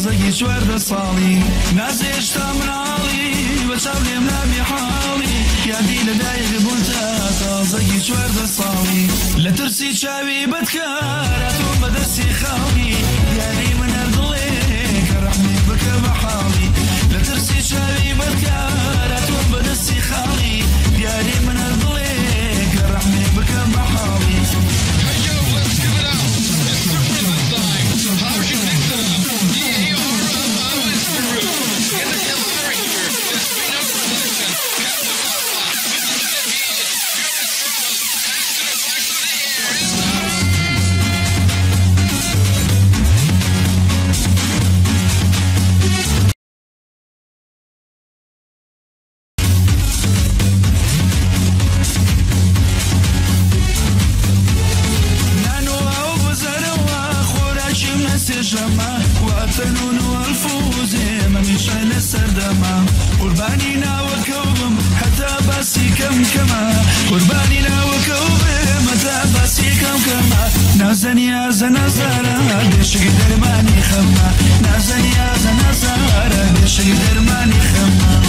تازەگی چواردە ساڵی نازێشتا مناڵی بە چاو لێم نابێ حاڵی یادی لەدایک بوونتە تازەگی چواردە ساڵی لە ترسی چاوی بەدکارە تۆ بەدەستی خاڵی یاری من هەردڵێ کە ڕەحمی بکە بە حاڵی لە ترسی چاوی بەدکارە تۆ بەدەستی خاڵی یاری من هەردڵێ کە ڕەحمی بکە بە حاڵی وأتنون والفوز من شايل السردمة قرباني ناوكوبم حتى باسي كم كما قرباني ناوكوبم حتى باسي كم كما نازن يا زنازارة بيشق درماني خما نازن يا زنازارة بيشق درماني خما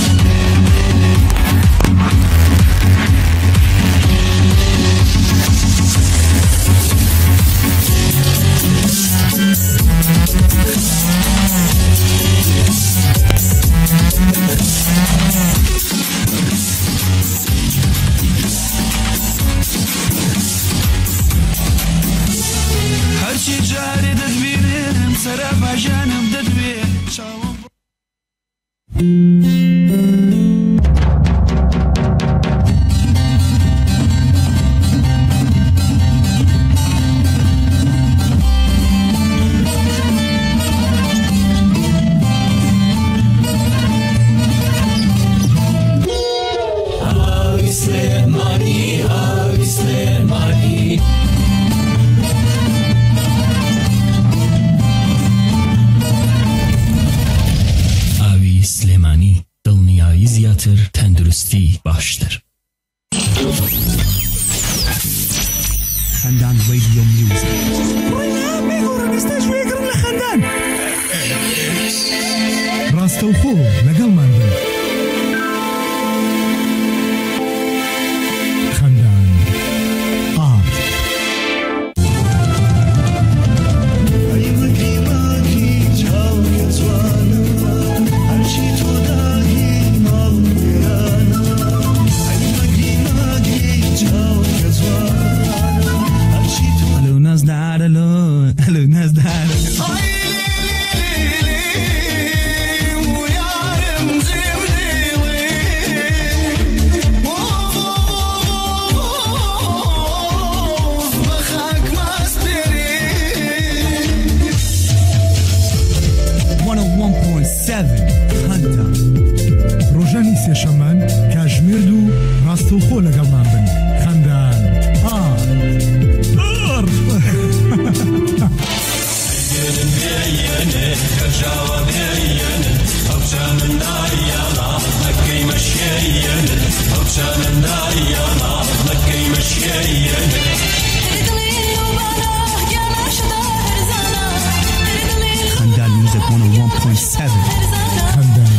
هرچی جاری ددبیرم سرابا جانم ددبیر شاوم تندرستی باشتر. خندان رادیو میوزیک. ولی میگورن استشوی کردن خندان. راست و خوب نگل من بن. خندان. شمان کاشمیر دو راست و خو لەگەڵ من بن خەندان خەندان میوزیک 101.7 خەندان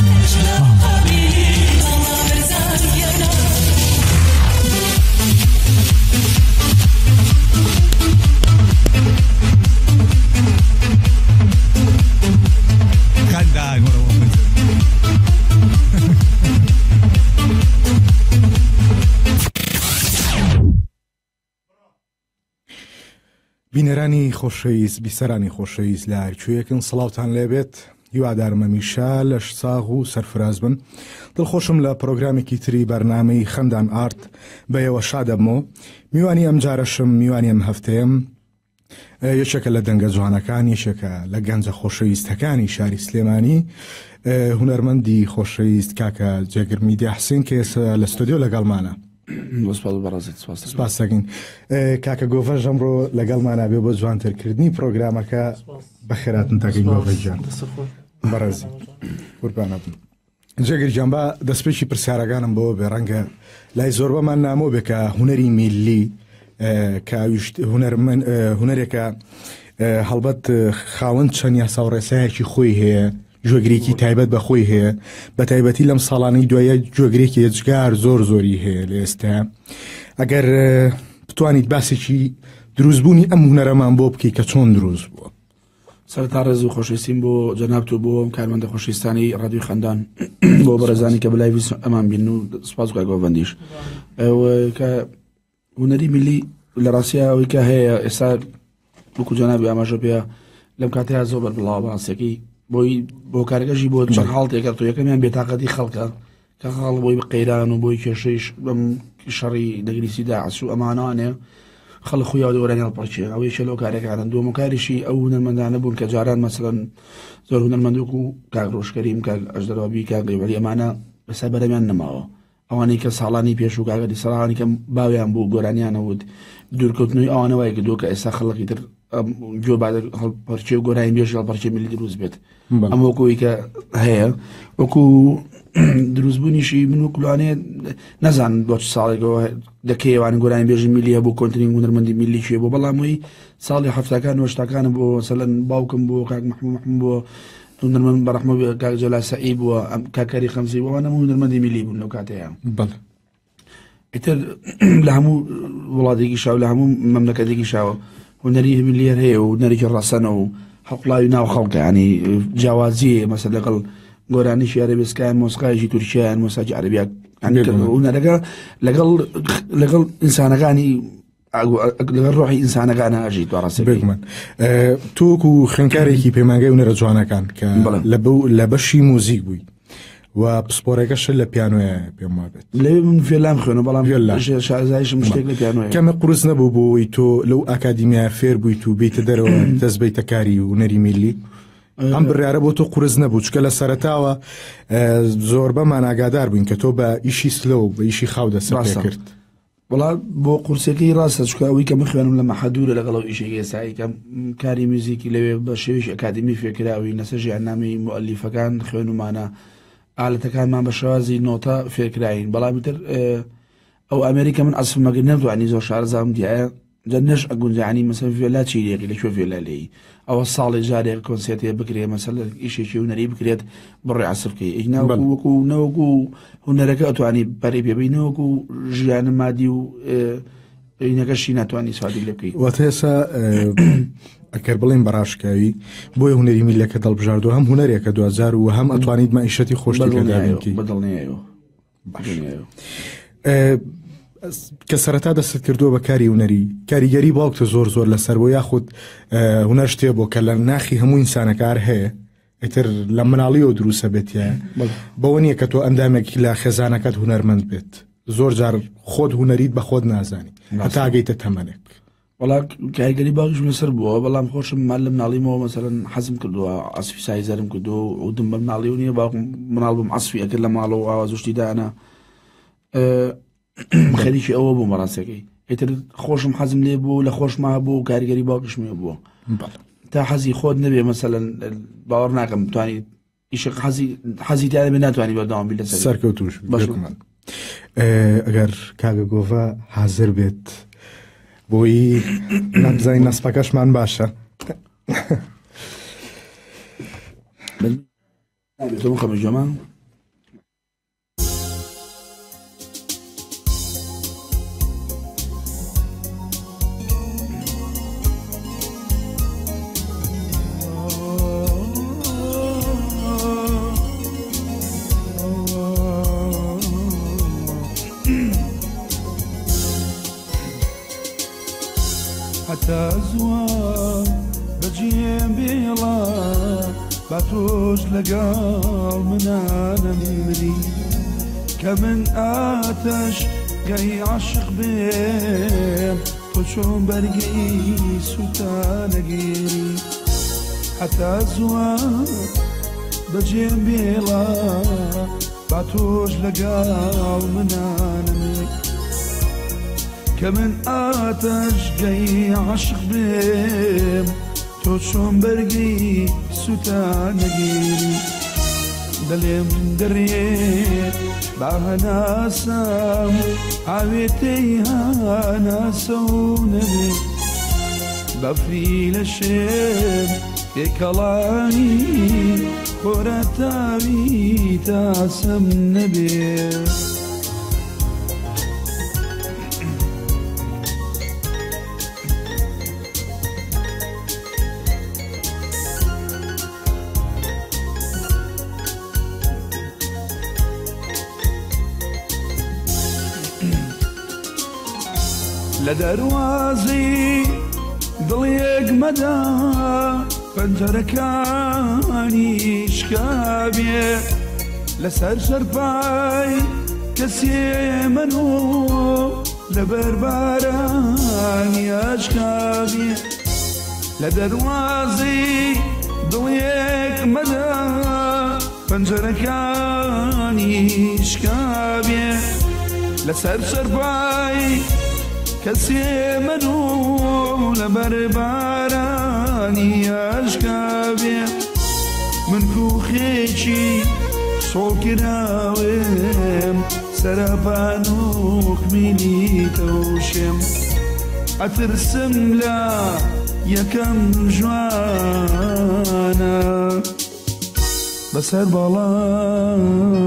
بینەرانی خۆشەویست بیسەرانی خۆشەویست لە هەرکوێیەکن سڵاوتان لێبێت هیوادارمە میشا لەش ساغ و سەرفراز بن دڵخۆشم لە پرۆگرامێکی تری بەرنامەی خەندان ئارت بەیەوە شادەبمەوە میوانی ئەم جارەشم میوانی ئەم هەفتەیەم یەکێکە لە دەنگە جوانەکان یەکێکە لە گەنجە خۆشەویستەکانی شاری سلێمانی هونەرمەندی خۆشەویست کاکە جێگر میدیا حسین کە لە ستۆدیۆ لەگەڵمانە سپاس دەکەین کاکە گۆڤەژ ئەمڕۆ لەگەڵمانە بێ بۆ جوانترکردنی پرۆگرامەکە بەخێراتن تاکەی گۆڤەژ جان بەڕێزی قوربانە بن جێگر گیان با دەستپێکی پرسیارەکانم بۆ بێ ڕەنگە لای زۆربەمان نامۆ بێ کە هونەری میلی کە هونەرێکە هەڵبەت خاوەن چەند یاسا و ڕێسایەکی خۆی هەیە، گوێگرێکی تایبەت بە خۆی هەیە، بە تایبەتی لەم ساڵانەی دوایە گوێگرێکی ێجگار زۆری هەیە لە ئێستا. ئەگەر بتوانیت باسێکی دروستبوونی ئەم هونەرەمان بۆ بکەیت کە چۆن دروست بووە. سەرەتا ڕێز و خۆشویستیم بۆ جەناب تۆ بۆ کارمەندە خۆشویستانی ڕادیۆی خەندان بۆ بەڕێزانی کە بەلای ئەمان بین و سپاس بکە گۆڤەندیش کە هونەری میلی لە ڕاستیە ئەوەی کە هەیە ئێستا وەکو جەنابی ئاماژە پێە لەم کاتەیە زۆر بەربڵاو باسێکی بۆ کارگەژی بۆ چەند حاڵتێکە تۆ یەکەمیان بێتاقەتی خەڵکە کە خەڵ بۆی قەیران و بۆی کێشەیش بەم شەڕی دەگریسی داعش و ئەمانانێ خەڵ خویا دەوەرانی هەڵپەرچێ ئەوەی شەلۆ کارەکانن دووەمە کاریشی ئەو هونەرمەندانە بوون کە جاران مەسەڵەن زۆر هونەرمەندوک و کاک ڕۆژکەریم کاک ئەژدەڕابی کاک غەیبەری ئەمانە بەسەر بەرەمیان نەماوە ئەوانەی کە ساڵانی پێش و کاگەری سەڵانی کە باویان بوو گۆرانیانەوت دوورکەوتنەوەی ئەوانە وایە کردووە کە ئێستا خەڵکی تر گوێ هەڵپەرچێ و گۆرانی بێژ هەڵپەرچێ میلی دروست بێت ئەم وەکوی کە هەیە وەکو دروستبوونیشی من وەکوڵانێ نەزان بۆ ساڵێکەوە دەکەیوان گۆرانی بێژی میلیە بۆ کۆنتنی هونەرمەندی میلی چێ بۆ بەڵامەوەی ساڵی هەفتەکان وەشتەکانە بۆ سەلەن باوکم بۆ کاک محمود بۆ هونەرمەند بەڕەحمە کاک جەلال سەعید بووە کاکەری خەمسی بۆوانە هونەرمەندی میلی بوون لەو کاتەیە ئیتر لە هەموو وڵاتێکی شاو لە هەموو مەملەکەتێکی شاوە هونەری میلیەر هەیە و هونەرێکی ڕاستەنە و هەڵقڵاوی ناو خەڵکە ینی جیاوازیە مەسەل لەگەڵ گۆرانیشی عەرەبیسکایان مۆسیقایەکی تورکیایان مۆسیقای عەرەبییە هونەرەکە لەگەڵ ئینسانەکانی لەگەڵ ڕۆحی ئینسانەکانە ئەژیت ڕاستە بگمن تۆکو خوێندکارێکی پەیمانگەی هونەرە جوانەکان کە لە بەشی موزیک بووی و پسپۆرەکەش لە پیانۆیە پێم وابێت لێ من فێلام خوێنە بەڵام شازایشم شتێک لە پیانۆیە کەمە قورس نەبوو بۆی تۆ لەو ئاکادیمیە فێر بوویت و بیتە دەرەوە دەست بیتە کاری هونەری میلی ئەم بڕیارە بۆ تۆ قورس نەبوو چکە لە سەرەتاوە زۆر بەمان ئاگادار بووین کە تۆ بە ئیشی سلۆ بە ئیشی خاو دەست کرد وڵا بۆ قورسەکەی ڕاستە چکە ئەوەی کە من خوێنم لە مەحەدورە لەگەڵ ئەو ئیشێکی ئێستایی کە کاری میوزیکی لەوێ بە شێوەیەکی ئەکادمی فێرکراوی لەسەر ژیاننامەی موئەلیفەکان خوێنمانە ئالەتەکانمان بە شێوازی نۆتە فێرکراین بەڵام تر ئەو ئەمریکا من ئەسمەگەر نەمتوانی زۆر شارەزام دیایە نەش ئەگونجانی مەسەر فێلا چیرێکی لەکوێ فێلا لێی ئەوە ساڵی جارێک کۆنسێرتێ بکرێت مەسەل ئیشێکی هونەری بکرێت بڕێ عەسر بکەی وەکو نەوەکو هونەرەکە ئەتوانی پەرێ پێبی نەوەکو ژیانە مادی و عینەکەشی ناتوانانی سوادی لێ بکەیت واتە ئێستا ئەگەر بڵێن بەڕاشکاوی بۆی هونەری میلەکە دڵبژاردووە هەم هونەرێکە 2000 و هەم ئەتوانیت مەعیشەتی خۆشتەکەدابینکەی بەدڵنیایەوە کە سەرەتا دەست کردووە بە کاری هونەری کاریگەری باوکتە زۆر لەسەر بۆ یاخود هونەر شتێ بۆ کە لە ناخی هەموو ئینسانەکار هەیە ئیتر لە مناڵیەوە دروستە بێتە بەوە نییە کە تۆ ئەندامێکی لە خێزانەکەت هونەرمەند بێت زۆر جار خۆت هونەریت بە خۆت نازانی هەتا ئەگەیتە تەمەنێک وڵا کاریگەری باوکش لەسەر بووە بەڵام خۆشم مال لە مناڵیمەوە مەسەلەن حەزم کردووە ئەسفی سایزەرم کردو و دم بە مناڵی و نییە باوکم مناڵ بم ئەسفی ئەکرد لە ماڵەوە ئاوازوشتی دانا خەریکی ئەوە بوو مەڕاستەکەی ئیتر خۆشم حەزم لێ بوو لە خۆشما بوو و کاریگەری باوکشمێ بووە تا حەزی خۆت نەبێ مەسەلەن باوەڕ ناکەم توانیت ئیش حەزی تیانە بێ ناتوانانی بەردەوام بی لەسەر سەرکەوتوش ئەگەر کاگە گۆڤە حازر بێت بۆی نابزانین نەسپەکەشمان باشە تۆ خەمە جۆمان حتى زوار بجيم بيلا باتوش لقال من انا مري كمن آتش جاي عشق بيم وشون برقي سلطان قيري حتى زوار بجيم بيلا باتوش لقال من انا مري كمن آتش جاي عشق بيم توشون برقي سوتان قيري دليم دريت باها ناسام عويتيها ناسو نبي بەفری لە شێر پێکەڵانی خۆرەتاوی تاسم نەبێت لە دەروازی دڵیەک مەدا پەنجەرەکانی شکابێ لەسەر شەرپای کەسێ منۆ لەبەر بارانی ئاشکابێ لە دەروازی دڵیەک مەدا پەنجەرەکانی شکابێ لەسەر شەرپای کەسێ منۆ لەبەر بارانی ئاشکابێ من کوخێکی سۆڵکراوێم سەرپانۆک میلی تەوشێم ئەترسم لە یەکەم جوانە بەسەر باڵاتە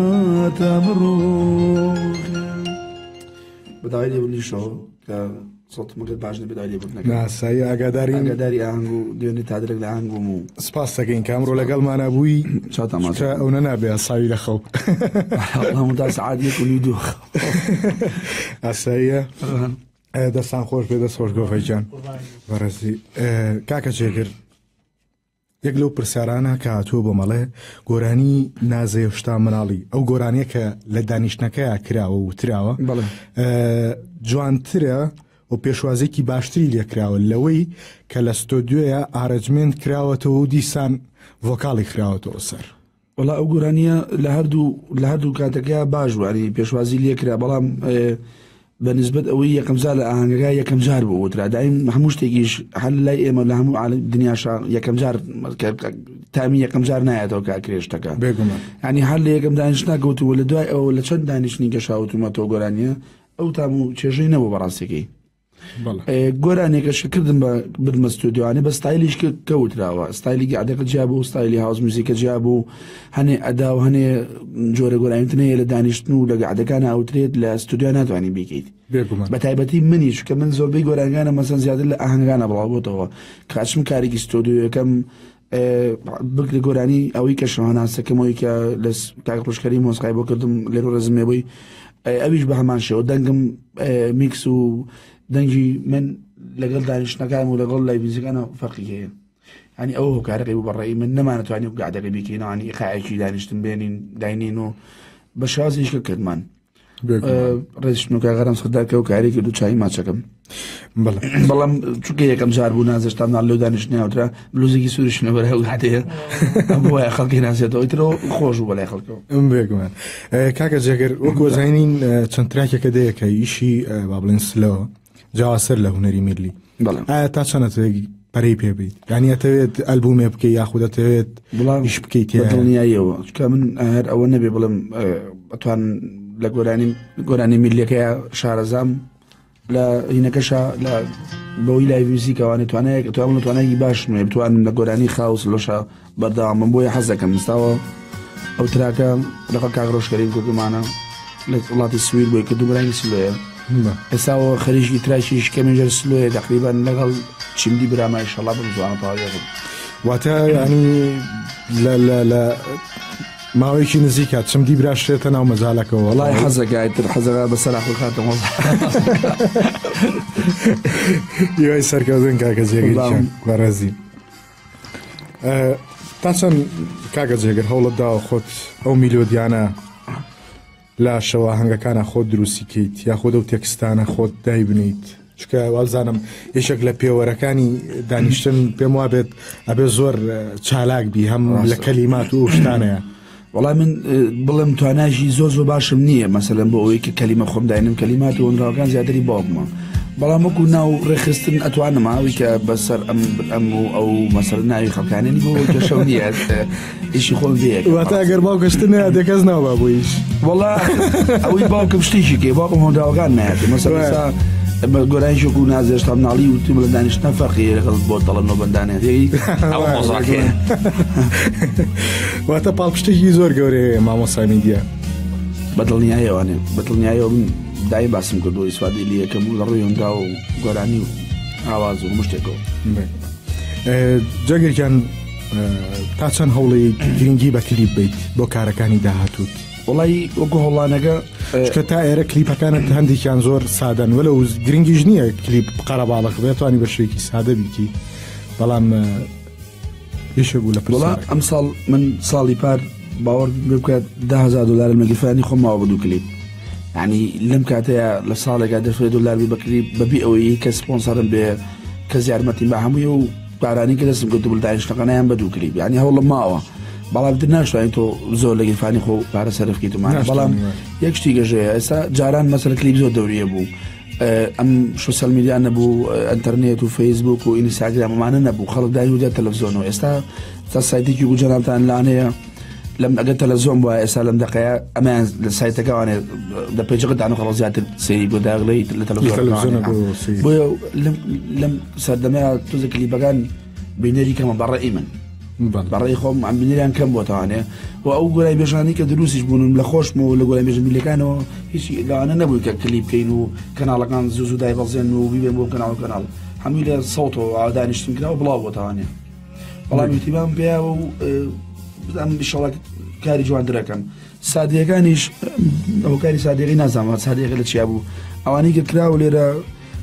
بڕۆ بەداوای لێبوونیشەوە کە سڵت مەگەر باش نەبێداوای لێبوون نەکەم ناسایی ئاگاداری ئاهەنگ و دوێنێ تادرێک لە ئاهەنگوم و سپاس دەکەین کامڕۆ لەگەڵمانە بووی ئەوە نابێ ساوی لە خەو هەموودا سەعات 1:02 ئاساییە دەستان خۆش بێ دەست خۆش گۆفەیجان بەڕێزی کاکە جێگر یەک لەو پرسیارانە کە هاتووە بۆ مەڵێ گۆرانی نازەیە شتا مناڵی ئەو گۆرانیە کە لە دانیشتەکەیە کراوە و وتراوە جوانترە و پێشوازێکی باشتری لێکراوە لەوەی کە لە ستۆدیۆیە ئارەجمنت کراوەتەوە و دیسان ڤۆکاڵی خراوەتەوە سەر وەڵا ئەو گۆرانیە لە هەردوو کاتەکەیە باش واری پێشوازی لێکرا بەڵام بەنسبەت ئەوەی یەکەم جار لە ئاهەنگەکە یەکەم جار بوو وترا دایم هەموو شتێکیش هەر لای ئێمە لە هەموو دنیاشا یەکەم جار تامی یەکەم جار نایەتەوە کە کرێشتەکە ینی هەر لە یەکەم دانیشتنا گەوتووە لە دوای ئەوە لە چەند دانیشتنی گەشاوتومەتەوە گۆرانیە ئەو تام و چێژەی نەبوو بەڕاستەکەی گۆرانێکە شکردم بە برمە ستودیوانێ بە ستایلیش کەوتراوە ستایلی گەعدەکە جیابوو ستایلی هاوز موزیکە جیابوو هەنێ ئەدا و هەنێ جۆرە گۆرانیتنەیە لە دانیشتن و لە گەعدەکان ئاوترێت لە ستودیۆ ناتوانانی بیکەیت بە تایبەتی منیش کە من زۆربەی گۆرانگانە مەسەن زیاتر لە ئاهەنگانە بڵاوبووتەوە کاتچم کارێکی ستۆدیۆ یەکەم بگرە گۆرانی ئەوەی کە شەواناسەکەمەوەی کە لە کاک ڕۆژکەری مۆسقای بۆ کردم لێرە ڕێزمێ بووی ئەویش بە هەمان شێوە دەنگم میکس و دەنگی من لەگەڵ دانیشتەکان و لەگەڵ لای فیزیکانە فەرقی هەیە ینی ئەوە هۆکارەکەی بوو بەڕێی من نەمانەتوانانی و گادەکە بیکەینەوەنی قایەکی دانیشتن بێنین داینین و بە شازیشکە کردمان ڕێزشتنوکە غەرم سەداکە و کارێکی دوو چای ماچەکەم بەڵام چونکە یەکەم جار بوو نازەشتام ناڵ لەو دانیشتنیاوترا بلوزێکی سوورشنە بەرە هەو هاتەیە ئەم وایە خەڵکی نازێتەوە ئیترەوە خۆش بوو بەلای خەڵکەوە بێگومان کاکە جێگەر وەکو زانین چەند تراکێکە دەیەکە ئیشی با بڵێن سلەوە جاواسەر لە هونەری میرلی ئایا تا چەندەتەوەی پەرەی پێ بێت یعنی ئەتەوێت ئەلبومێ بکەی یاخود دەتەوێت ئیش بکەیت دڵنیاییەوە چکە من هەر ئەوە نەبێ بڵم ئەتوان لە گۆرانی میلیەکەیە شارەزام لە هینەکەشە لە بەوەی لای موزیکەوانێت توانایەکی باش نوێ بتوانم لە گۆرانی خاوس لۆشە بەردەوام من بۆیە حەز دەکەم مستاوە ئەو تراکە لەگەڵ کاک ڕۆژکەریم کردمانە لە وڵاتی سوید بۆی کردو گۆرانی سلۆیە ئێستاوە خەریکی تراشیش کەمێژەر سلۆیە تقریبان لەگەڵ چیمدی برامای ئینشەڵا بمزوانە تەواوی واتە ینی لە ماوەیەکی نزیکات چمدی براشێتە ناو مەزالەکەەوە وڵای حەزەکەیتر حەزەکە بەسەر خاتەوە یوای سەرکەوتن کاکە جێگەر بەڕێزی تا چەند کاکە جێگەر هەوڵت داوە خۆت ئەو میلۆدیانە لە شەوە هەنگەکانە خۆت دروستیکەیت یا خۆت ئەو تێکستانە خۆت دای بنیت چکە وازانم یەشێک لە پێوەرەکانی دانیشتن پێم وا بێت ئەبێ زۆر چالاک بی هەم لە کەلیمات و شتانەیە وڵای من بڵم تواناژی زۆر باشم نییە مەسەلەن بۆ ئەوەی کە کەلیمە خۆم داینم کەلیمات و ئەنراوەکان زیاتری باوکمە بەڵام وەکو ناو ڕێخستن ئەتوانم ئەوی کە بەسەر ئەم و ئەو مەسەر ناوی خەڵکانێنی بۆ کەشەو نیە ئیشی خۆم بێت واتە ئەگەر باوکەشتن دەکەس ناوە بۆ ئیش وڵا ئەوەی باوکم شتێکی کێ باوکم هۆنداوەکان نایەت مەسەر گۆرانی شۆک و نازێش تا مناڵی وتی بڵە دانیشتە فەرقی لەگەڵ بۆ دەڵەنەوە بەندانێتی ئەوە مۆزاکێ واتە پاڵپشتێکی زۆر گەورەیە مامۆسای میدیا بەدڵنیایەوانێ بەدڵنیایەوە من دای باسم کردو ئیسفادەی لە یەکەم و لە ڕووی هەندا و گۆرانی و ئاواز و مشتێکەوە جەگەرجان تا چەند هەوڵی گرنگی بە کلیپ بیت بۆ کارەکانی داهاتوت وڵی وەکو هەوڵانەکە کە تا ئێرە کلیپەکانت هەندێکیان زۆر سادەن وەلە و گرنگیش نییە کلیپ قەرەباڵق بێتوانی بە شێکی سادە بیتی بەڵام یشە بوو لە وڵا ئەم ساڵ من ساڵی پار باوەڕ بکات $10,000 مەگیرفانی خۆماوە بە دوو کلیپ یعنی لەم کاتەیە لە ساڵێکا $10,000 بە کلیپ بەبی ئەوەی کە سپۆنسەرم بێ کە زیارمەتی بە هەمووی و پارانی کە دەستم کردو بڵدانیشتەکانیان بە دوو کلیپ یعنی هەوڵم ماوە بەڵام ناشتوانین تۆ زۆر لە گیرفانی خۆ پارە سەرف بکەیتمان بەڵام یەک شتی گەژەیە ئێستا جاران مەسەلە کلیپ زۆر دەوریە بوو ئەم سوسیال میدیا نەبوو ئەنتەرنێت و فەیسبوک و ئینستاگرامەمانە نەبوو خەڵک داویدا تەلەڤیزۆن و ئێستا سایتێکی و جەنابتان لانەیە لەم ئەگەر تەلەڤیزۆن بووە ئێستا لەم دقەیە ئەمان لە سایتەکەوانێ لە پێیجەکەدان و خەڵک زیاتر سەیری بۆ داغڵی لە تەلەڤیزۆن بۆیە لەم سەردەمەیە تۆزە کلیپەکان بینەری کەمە بەڕێی من بەڕێی خۆم ئەم بینەریان کەم بۆتەوانێ و ئەو گۆرای بێژانی کە دروستیش بوون لە خۆشم و لە گۆرای بێژن میلەکانەوە هیچی لەوانە نەبووی کە کلیپ بکەین و کەناڵەکان زوو دای بەڵزێن و بیبێن بۆ کەناڵ هەمووی لە سەوتەوە ئاودانیشتن کرا و بڵاو بۆتەوانێ بەڵام یوتیوبان پێیاوە و ئەم ئینشەڵا کاری جوان درەکەم سادیەکانیش ئەو کاری سادیەکەی نازانم سادیەکە لە چیا بوو ئەوانەی کە کرا و لێرە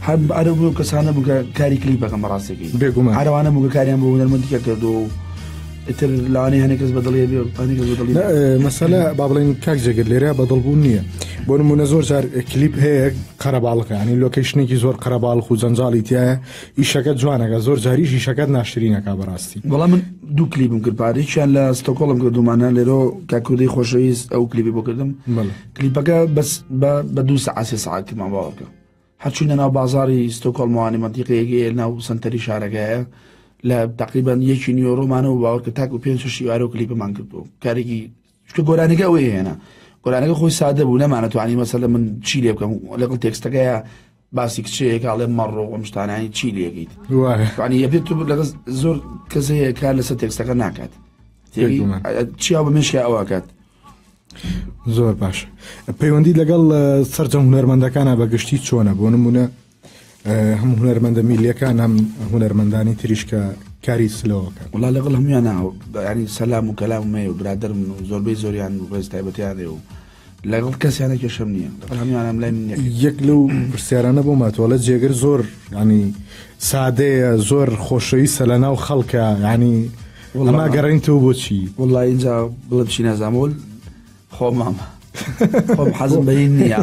هەر ئەرە بوو کەسانە بوو کە کاری کلیپەکەم بەڕاستێکی بێگومان هەروانە بوو کە کاریان بۆ هونەرمەندیکە کردو و ئیتر لەوانەیە هەنێک کەس بەدڵێ بێ هەنێک کەس بەدڵی مەسەلە با بڵێن کاک جەگەر لێرە بەدڵبوون نییە بۆ نمونە زۆر جار کلیپ هەیە قەرەباڵقە ینی لۆکیشنێکی زۆر قەرەباڵق و جەنجاڵی تایە ئیشەکە جوانەکە زۆر جاریش ئیشەکەت ناشرینەکە بەڕاستی وەڵام من دوو کلیپم کرد پارێکیان لە ستۆکۆڵم کردومانە لێرە کاکوردەی خۆشەویست ئەو کلیپی بۆ کردم کلیپەکە بەس بە 2 ساعت 3 ساعت کردمان باوەکە هەرچوونە ناو بازاری ستۆکۆڵمەوانی مەنتیقەیەکی ناو سنتەری شارەکەیە لە تقریبا €1 و باوەڕ کە تاکو 5-6 وارە کلیپمان کردو کارێکی چکە گۆرانەکە ئەوەیە هێنا گۆرانەکە خۆی سادە بوو نەمانەتوانی مەسەلە من چی لێ بکەم لەگەڵ تێکستەکەیە باسی کچەیەک ئاڵێ مەڕۆ و مشتانانی چی لێگەیت توانی یەبێت تو لەگەڵ زۆر کەسەیە کار لەسەر تێکستەکە ناکات چیا بە مێشکە ئەوەکات زۆر باش پەیوەندی لەگەڵ سەرجەم هونەرمەندەکانە بەگشتی چۆنە بۆ نمونە هەم هونەرمەندە میلیەکان هەم هونەرمەندانی تریشکە کاری سلەوەکە وڵا لەگەڵ هەمویان ینی سەلام و کەلام مێ و برادرم و زۆربەی زۆریان و بەز تایبەتیانێ و لەگەڵ کەسیانە کێشەم نییە لەگەڵ هەمویانم لای من یەک لەو پرسیارانە بۆ ماتۆڵە جێگر زۆر ینی سادەیە زۆر خۆشەویستە لە ناو خەڵکە ینی ئەما گەڕێنیتەوە بۆچی وڵای اینجا بڵێ بچی نازانەوە خۆمام خۆم حەزم بەین نییە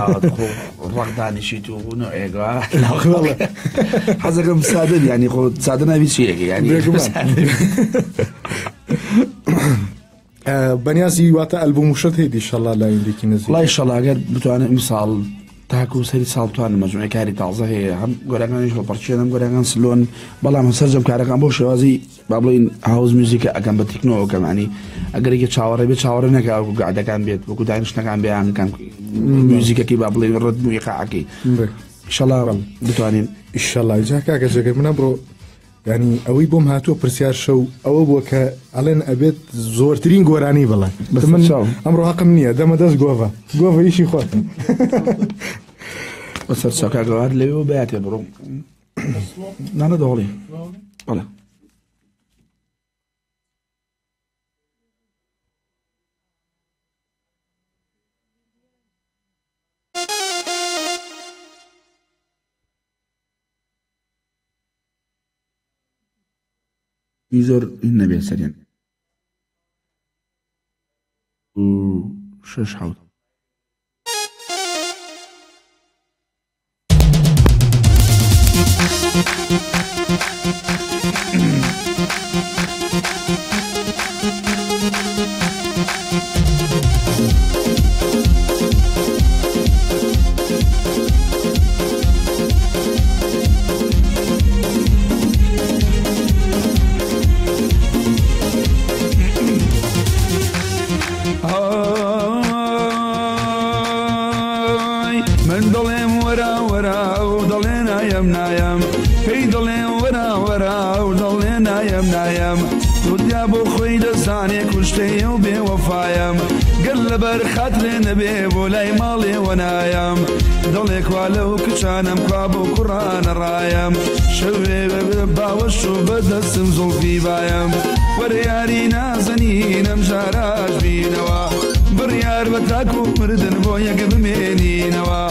ڕەقدانیشیت و نوێگا حەزەکەم سادن ینی خۆ سادە ناوی چیەکە ینی بەنیازی واتە ئەلبوموشت هەیە دیشەڵا لایندێکی نزیک وڵای ئینشەڵا ئەگەر بتوانم ئیمساڵ تاکو سەری ساڵتوانم مەجموعەی کاری تازە هەیە هەم گۆرەکانیش هەڵپەرچێنم گۆرەکان سلۆن بەڵام سەرجەم کارەکان بۆ شێوازی با بڵێن هاوز میوزیکە ئەەکەم بە تکنۆکەمانی ئەگەر یەکێ چاوەڕێ بێت چاوەڕێ نەکا وەکو گادەکان بێت وەکو دانیشتەکان بێیانکان میوزیکەکەی با بڵێن ڕتم وقعەکەی ئینشەڵا بتوانین ئینشەڵا جا کاکە جەگەر منە بڕۆ ینی ئەوەی بۆم هاتووە پرسیار شەو ئەوە بووە کە ئەڵێن ئەبێت زۆرترین گۆرانی بڵێن من ئەمڕۆ حەقم نییە دەمە دەست گۆڤە ئیشی خۆتە بەسەر چاکاگەوار لەوێ بەیاتێ بڕۆم نانە دەوڵی بەڵێ زۆر نەبێت سەریان 6 حوت من دڵێم وەرا وەرا و دەڵێن نایم نایم پێی دڵێ وەرا وەرا و دڵێ نایم نایم دودیا بۆ خۆی دەزانێ کوشتەیە و بێوەفایم گەر لەبەر خاترێ نەبێ بۆ لای ماڵێ وەنایم دڵێ کوا لەو کچانم کوا بۆ کوڕانە ڕایم شەوێ باوەش و بەدەستم زوڵفی بایم وەرە یاری نازەنینم جاراش بینەوە بڕیار بە تاک و مردن بۆ یەک بمێنینەوە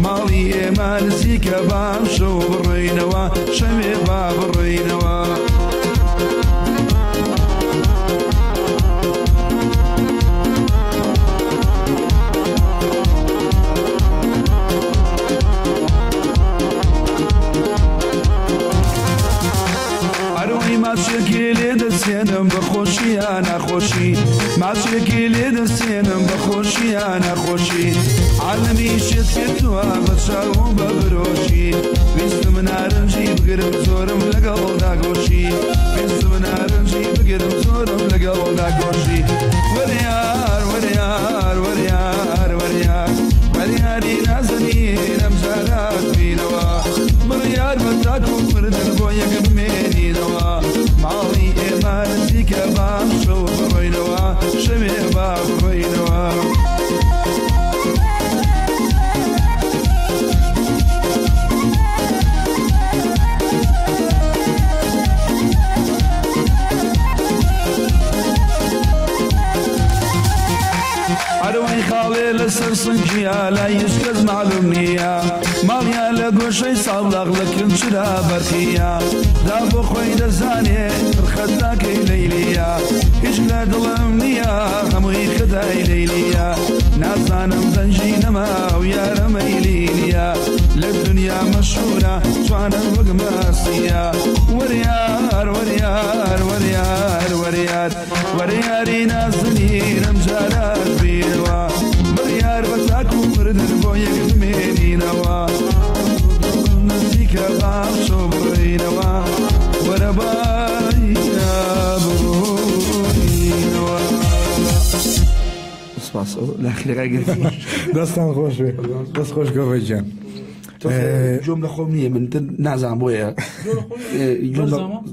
ماڵی ئێمە نزیکە بام شەو بڕۆینەوە شەوێ با بڕۆینەوە ماچێکی لێ دەستێنم بە خۆشی یان ناخۆشی ماچێکی لێ دەستێنم بە خۆشی یان ناخۆشی عالەمی شێت کردووە بە چاو و بە برۆشی ویستم نارنجی بگرم زۆرم لەگەڵ داگۆشی ویستم نارنجی بگرم زۆرم لەگەڵ داگۆشی وەریار وەریار وەریار وەریار وەریاری نازەنینم جارات بینەوە بڕیار بە تاک و مردن بۆ یەک بمێنینەوە ماڵی ئێمە نزیکە بام شەو بڕۆینەوە شەوێ با بڕۆینەوە عروی خاڵێ لەسەر سنگیا لای هیچ کەس معلوم نییە ماڵیا لە گۆشەی ساڵاق لە کنچرا بەرخیە دا بۆ خۆی دەزانێ خەتاکەی لەیلیە هیچ لە دڵم نییە هەمووی خدای لەیلیە نازانم دەنجی نەما و یارەمەیلی نییە لە دنیا مەشهورە جوانە وەک ماسیە وەریار وەریار وەریار وەریار وەریاری نازنینم جارات بینەوە بڕیار بە تاک و مردن بۆ یەک بمێنینەوە نزیکە بام شەو بڕۆینەوە وەرە بایا بڕۆینەوە سپاس لاخیرەکەی گرتی دەستان خۆش بێ دەست خۆش گەوەی جان جۆم لە خۆم نییە من نازانم بۆیە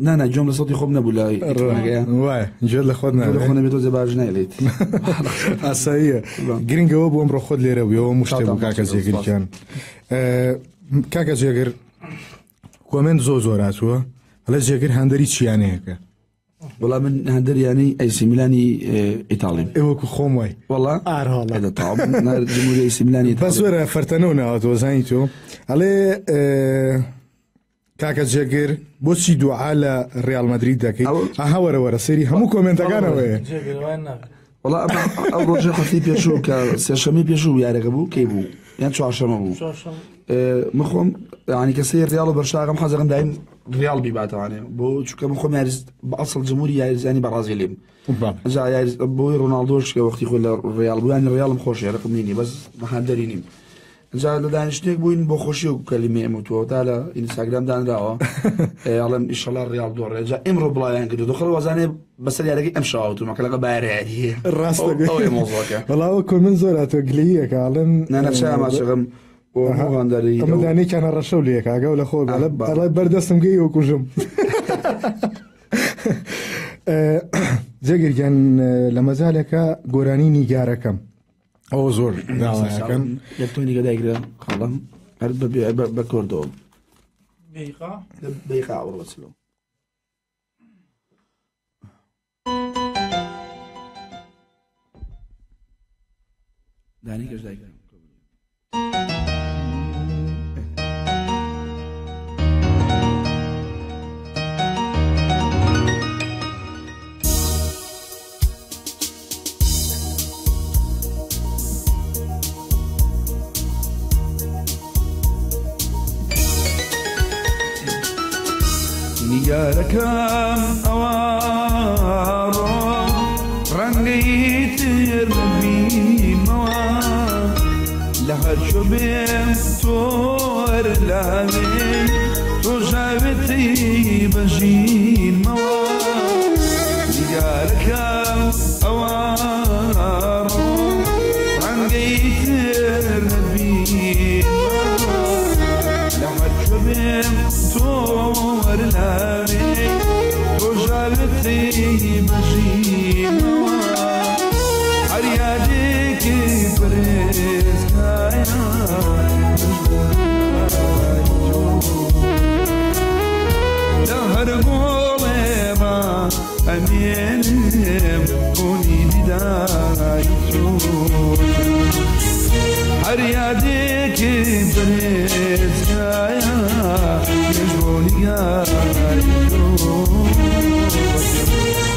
نانە جۆم لە سەڵی خۆم نەبوو لای وایە جێت لە خۆت خۆ نەبێت تۆ جێباش نایڵێت ئاساییە گرنگەوە بۆ ئەمڕۆ خۆت لێرە بوویەوە مشتێ بوو کاکە جێگرکیان کاکە جێگر کۆمنت زۆر هاتووە هەڵە جێگر هەندەری چیانەیەەکە وەڵام من هەندەریانی ئەیسی میلانی ئیتاڵیم ئێوەکو خۆم وای وەڵا جمهوری ئەیسی میلانی بەس وەرە فەرتەنەوە ناوەتەوە زانی تۆ ئەڵێ کاکە جێگر بۆچی دوعا لە ڕیال مەدرید دەکەیت ئاها وەرە وەرە سەیری هەموو کۆمنتەکانەوەیە وەڵا ئەو ڕۆژە هەفتی پێشوو کە سێشەمەی پێشوو یارەکە بوو کەی بوو یان چوارشەمە بوو من خۆم ینی کەسەی ڕیاڵ و بەرشاغم حەزەکەم دایم ڕیاڵ بیباتەوانێ بۆ چونکە من خۆم یاریز بە ئەسڵ جمهوری یاریزانی بەڕازیلیم بۆی ڕۆناڵدۆش کە وەختی خۆی لە ڕیاڵ بوو ینی ڕیاڵم خۆشیە رقم نینی بەس هەندەری نیم اینجا لە دانیشتێک بووین بۆ خۆشی و کەلیمە ئەمەوتووە تا لە ئینستاگرام دانراوە ئەڵێم ئیشەڵا ڕیاڵ دۆڕێ جا ئێمڕۆ بڵاویان کردو دۆخەڵ وازانێ بەسەر یارەکەی ئەم شاوتومە کە لەگە بایەرایەتیە ڕاستەکەی مۆزۆکە بەڵاوە کۆمنت زۆر هاتۆ گلەیەکە ئاڵێن نانەچای ماچەغم ئەمەدانێکیانە ڕەشە و لێک ئاگە و لە خۆ بەڵای بەردەستم گەی و کوژم جێگرگیان لە مەزالێکە گۆرانی نیگارەکەم ئەوە زۆر داوایەکەم یەکتۆنیگە دایگرە خاڵم هەر بە کۆردەوە بەیقا وەڕەچلەوە دانی کەش دایگرە نیگارەکەم ئەوە ڕەنگەی تر ببینمەوە لە هەر شو بێم تۆر لاوێ تۆ ژاوێتی بەژینمەوە نیگارەکەم ئەوە ڕەنگەی تر نەبینمەوە لە هەر شو بێم ئەمێنم بۆنی دیداری تۆ هەر یادێکی بەرێزگایە پێش بۆ نیگاری تۆ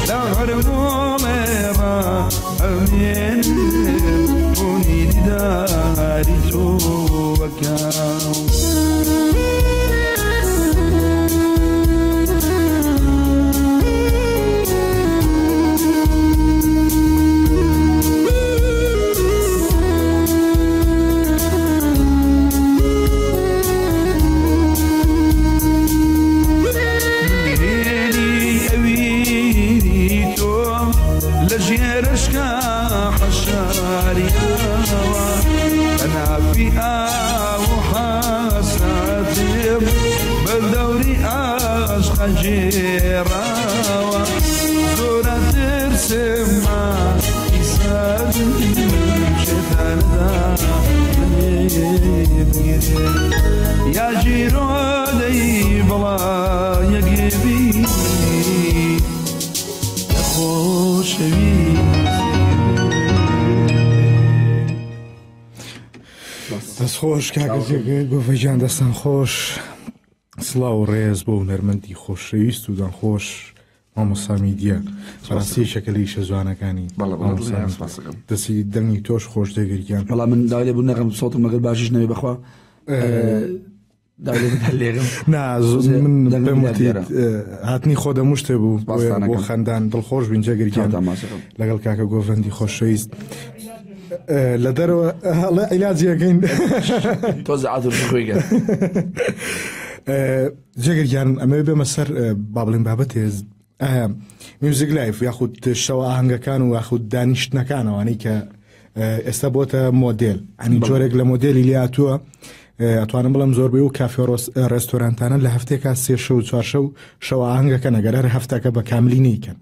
لە هەرمۆمێڕە ئەمێنم بۆنی دیداری تۆ وەکاو جيراوة صورة ترسم إساد شيطان يا جيرودي بلا يقبي يا خوشوي دەست خۆش کاکە گۆڤەجان دەستان خۆش سڵاو ڕێز بۆ هونەرمەندی خۆشەویست و دەنخۆش مامۆستا میدیە بەڕاستی شەکەلی شە جوانەکانی دەستی دەنگی تۆش خۆش دەگریان بەڵام من داوای لێبوو نەقم سۆڵتم مەگەر باشیش نەوێ بەخوا من هاتنی خۆ دەموو شتێ بوو بۆ خەندان دڵخۆش بین جێگریان لەگەڵ کاکە گۆڤەندی خۆشەویست لە دەرەوە عیلاجیەکەین تۆز عادر خۆیگە جێگریان ئەمە بێمە سەر با بڵێن بابەت هێز میوزیک لایف یاخود شەوە ئاهەنگەکان و یاخود دانیشتنەکانەوانی کە ئێستا بۆتە مۆدێل ئەنی جۆرێک لە مۆدێلی لاتووە ئەتوانم بڵم زۆربەی و کافێ ڕێستۆرانتانە لە هەفتێکا 3 شەو 4 شەو شەوە ئاهەنگەکە نەگەرە هەفتەکە بە کاملی نیکەن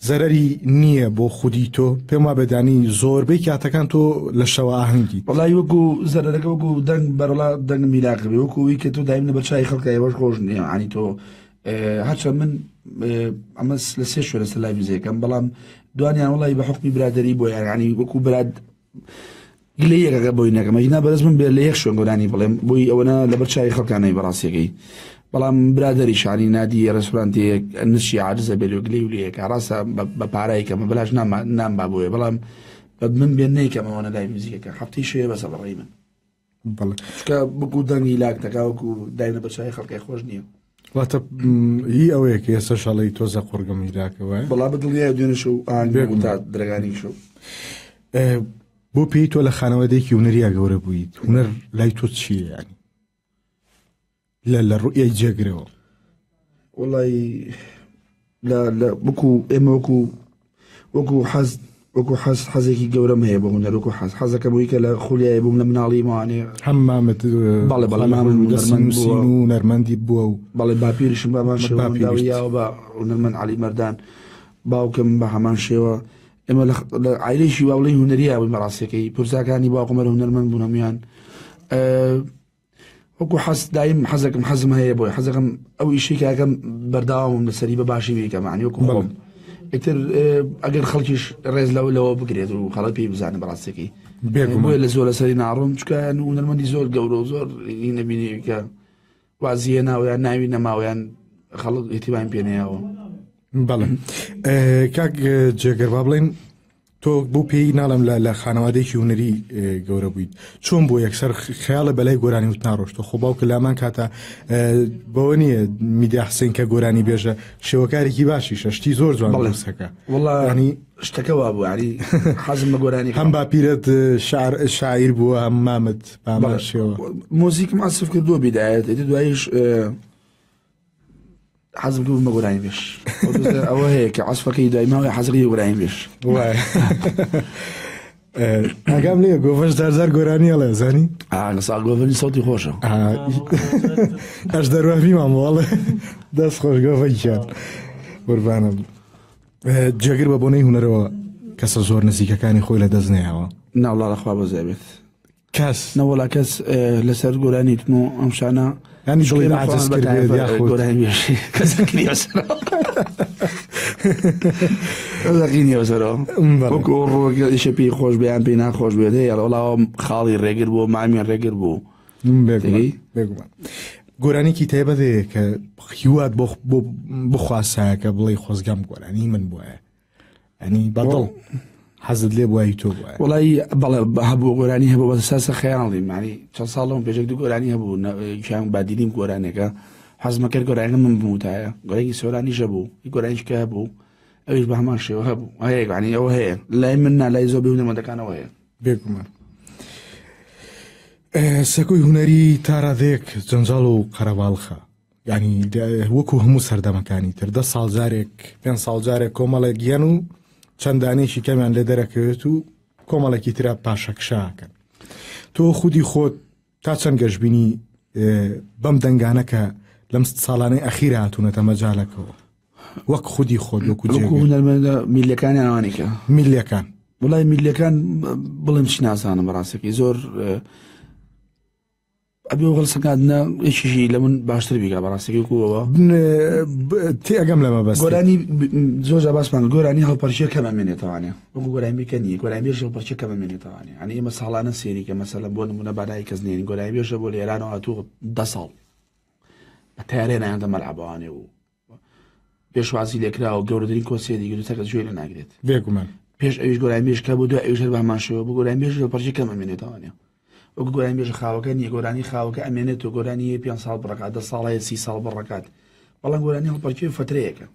زەرەری نییە بۆ خودی تۆ پێم وا بەدانی زۆربەی کاتەکان تۆ لە شەوە ئاهەنگی وەڵای وەکو زەرەرەکە وەکو دەنگ بەرەڵا دەنگ میلاقبی وەکوی کە تۆ دایم لە بەرچای خەڵکە ئێوەش خۆش نییە عنی تۆ هەرچە من ئەمە لە 3 شوێنە سەر لای ویزەکەم بەڵام دوانیان وڵی بە حکمی برادری بۆ ینی وەکو براد گلەی یەکەکە بۆی نەکەم ئەینا بەرز من بێ لە یەک شوێن گۆرانی بڵێم بۆی ئەوەنە لە بەرچای خەڵکانەی بەڕاستیەکەی بەڵام برادری شانی نادی ڕێستۆرانتێک نشی عاجزە بێت و گلەی و لەیەکە ڕاستە بە پارەی کەمە بەلاش نام بابووە بەڵام من بێن نەیکەمەوەنە لای موزیکەکە هەفتەی شوێ بەسە بەڕێی من چکە بکو دەنگی لاکتەکە وەکو داینە بەرچای خەڵکی خۆش نییە واتە هی ئەوەیە کە ئێستا شەڵی تۆزە قورگە میراکەوە بەڵا بەدڵیە دوێنەش و ئاگوێ تا درەگانی شو بۆ پێی تۆ لە خانەوەدەیەکی هونەریە گەورە بوویت هونەر لای تۆ چییە ینی لە ڕوئیە جێگرەوە وڵی وەکو ئێمە وەکو حەزێکی گەورەم هەیە بە هونەر وەکو حەزەکەم بووی کە لە خولیایە بووم لە مناڵی ماوانێ هەممامت و نەرمەندی بووە و بەڵێ باپیریشم بامان شێوەداویاوە بە هونەرمەند عەلی مەردان باوکم بە هەمان شێوە ئێمە لە عایلەیشی واوڵی هونەریە بووین بەڕاستیەکەی پورزاکانی باوکمەر هونەرمەند بوون هەمویان وەکو حەز دایم حەزم هەیە بۆی حەزەکەم ئەو ئیشی کاکەم بەرداوام لەسەری بە باشی بیکەم عنی وەکو خۆم ئیتر ئەگەر خەڵکیش ڕێز لەوە بگرێت و خەڵک پێی بزانە بەڕاستیەکەی بۆیە لە زۆر لەسەری ناڕۆم چکە هونەرمەندی زۆر گەورە و زۆر نەبینی کە وازیە ناویان ناوی نەماویان خەڵک ئێتیبان پێ نەیەوە بەڵێ کاک جێگەر با بڵێن تۆ بۆ پێی ناڵم لە خانەوادەیەکی هونەری گەورە بوویت چۆن بۆ یەکسەر خەیاڵە بەلای گۆرانی وت ناڕۆشتە خۆ باوکە لامان کاتە بەوە نییە میدیا حسین کە گۆرانی بێژە شێوەکارێکی باشی شەشتی زۆر جوان بەڵسەکە وڵی شتەکە وا بوو علی حەزم بە گۆرانی هەم باپیرەت شاعیر بووە هەم مامت بامان شێوە مۆزیکم ئاسف کردووە بیدایەت دواییش حەزم بوو بە گۆرانی بێش ئەوە هەیە کە عەسفەکەی دایماوی حەزەکەی گۆرانی بێش ئاگام لێ گۆڤەش زار گۆرانی هەڵێ زانی لە ساڵ گۆڤەنی سەوتی خۆشە ئەش دەروافی مامەوەڵێ دەست خۆش گۆڤەیان قوربانە جێگر بە بۆنەی هونەرەوە کەسە زۆر نزیکەکانی خۆی لە دەست نەیەوە ناوڵا لەخوا بەزای بێت کەس نەوەڵا کەس لەسەر گۆرانیتن و ئەم شانە يعني دڵی عاجز کرد یاخود گۆرانیێشی کەسەکەی وەسەرەوە کەسەکەی وەسەرەوە وەکو ڕۆگەیشە پێی خۆش بیان پێی ناخۆش بێت هەیە وەڵاوە خاڵی ڕێگر بوو مامیان ڕێگر بوو بێگومان گۆرانێکی تایبەتەیە کە هیوات بۆ بخواسایە کە بڵێ خۆزگەم گۆرانی من بووە ئەنی بەدڵ حەزت لێ بووای تۆ بووە وڵی بەڵێ هەبوو گۆرانی هەبوو بە ساسە خەیاڵی مانی چەند ساڵەوە پێشێک دوو گۆرانی هەبوو کیان بادیدیم گۆرانێکە حەزمە کرد گۆرانەکە من بموتایە گۆرەی سۆرانیشە بوو گۆرانیشکە هەبوو ئەویش بە هەمان شێوە هەبوو هەیە عنی ئەوە هەیە لای من لای زۆر بێنەمەندەکانەوە هەیە بێگومان سەکۆی هوەری تا ڕادێک جەنجاڵ و قەرەباڵخە یعنی وەکو هەموو سەردەمەکانی تر 10 ساڵ جارێک 5 ساڵ جارێک کۆمەڵێک گیان و چەندانێکی کەمیان لێ دەرەکەوێت و کۆمەڵێکی ترا پاشەکشاکەن تۆ خودی خۆت تا چەند گەشتبینی بەم دەنگانەکە لەم ساڵانەی ئەخیرە هاتوونەتە مەجالەکەەوە وەک خودی خۆت وەکو هونەرمەندە میلیەکانی ئەوانێکە میلیەکان وڵای میلیەکان بڵێم چی نازانم بەڕاستێکی زۆر ئەبێ هەڵسەکاتنە یەکیشی لە من باشتر بیکە بەڕاستێکی کوەوە تێگەم لەمە بەس گۆرانی زۆر باسمان گۆرانی هەڵپەرچیە کەمەمێنێتەوانێ وەکو گۆرانی بکە نیە گۆرانی بێژ هەڵپەرچیە کەمەمێنێتەوانێ ئەنی ئێمە ساڵانە سێریکە مەسەلەن بۆ نمونە بادای کەس نێنی گۆرانی بێژە بۆ لە ئێرانەوە هاتووە 10 ساڵ بە تارێ نایەندە مەلعبەوانێ و پێشوازی لێکراوە گەورەترین کۆسێری گرتەکە جوێ لە ناگرێت بێگومان پێش ئەویش گۆرانی بێژکە بۆ دوای ئەویش هەر بەماشەوە بۆ گۆرانی بێژ هەڵپەرچیە کەمەمێنێتەوانێ وەکو گۆرانی بێژە خاوەکە نیە گۆرانی خاوەکە ئەمێنێت و گۆرانی 5 ساڵ بڕکات 10 ساڵەیە 30 ساڵ بڕکات بەڵام گۆرانی هەڵپەرچی فترەیەکە